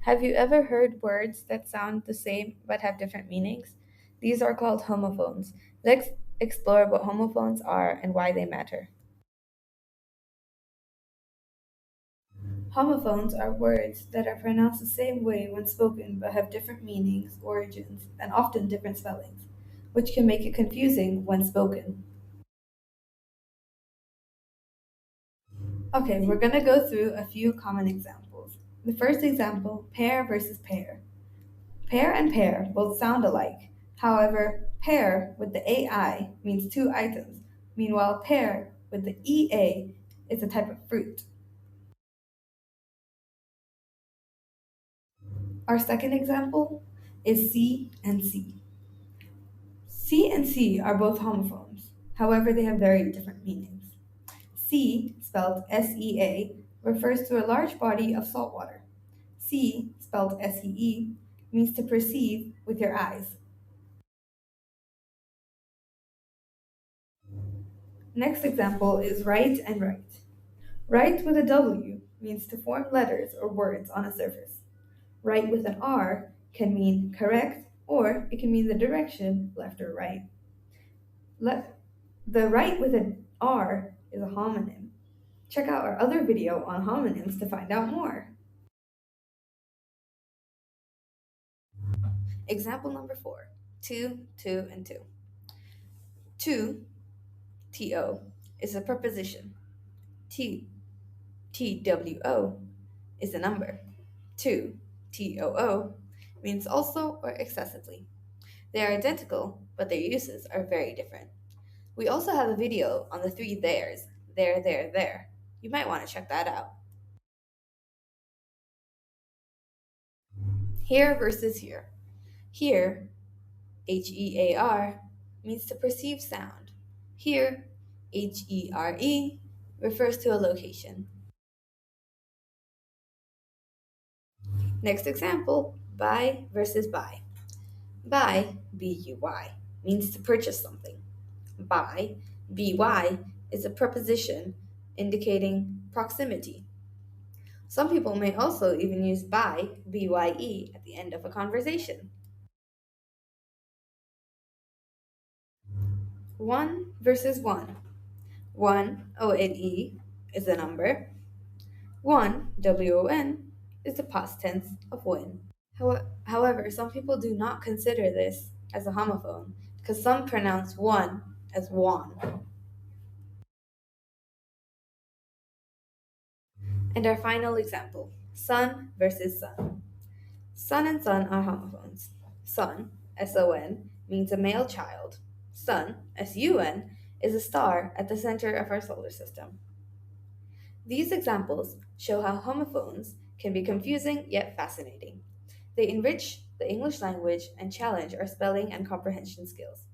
Have you ever heard words that sound the same but have different meanings? These are called homophones. Let's explore what homophones are and why they matter. Homophones are words that are pronounced the same way when spoken but have different meanings, origins, and often different spellings, which can make it confusing when spoken. Okay, we're going to go through a few common examples. The first example, pair versus pair. Pair and pair both sound alike. However, pair with the AI means two items. Meanwhile, pear with the EA is a type of fruit. Our second example is C and C. C and C are both homophones. However, they have very different meanings. C, spelled SEA, refers to a large body of salt water. See, spelled SEE, means to perceive with your eyes. Next example is write and write. Write with a W means to form letters or words on a surface. Write with an R can mean correct or it can mean the direction left or right. Le- the write with an R is a homonym. Check out our other video on homonyms to find out more. Example number 4, two, two, and two. Two, TO, is a preposition. T, TWO is a number. Two, TOO, means also or excessively. They are identical, but their uses are very different. We also have a video on the three theirs, there. You might want to check that out. Here versus here. Here, HEAR, means to perceive sound. Here, HERE, refers to a location. Next example, buy versus buy. Buy, BUY, means to purchase something. By, BY, is a preposition indicating proximity. Some people may also even use by, BYE, at the end of a conversation. One versus one. One, ONE, is a number. One, WON, is the past tense of win. However, some people do not consider this as a homophone because some pronounce one as one. And our final example, son versus son. Son and son are homophones. Son, SON, means a male child. Sun, SUN, is a star at the center of our solar system. These examples show how homophones can be confusing yet fascinating. They enrich the English language and challenge our spelling and comprehension skills.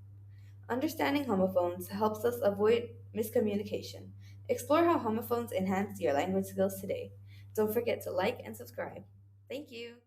Understanding homophones helps us avoid miscommunication. Explore how homophones enhance your language skills today. Don't forget to like and subscribe. Thank you.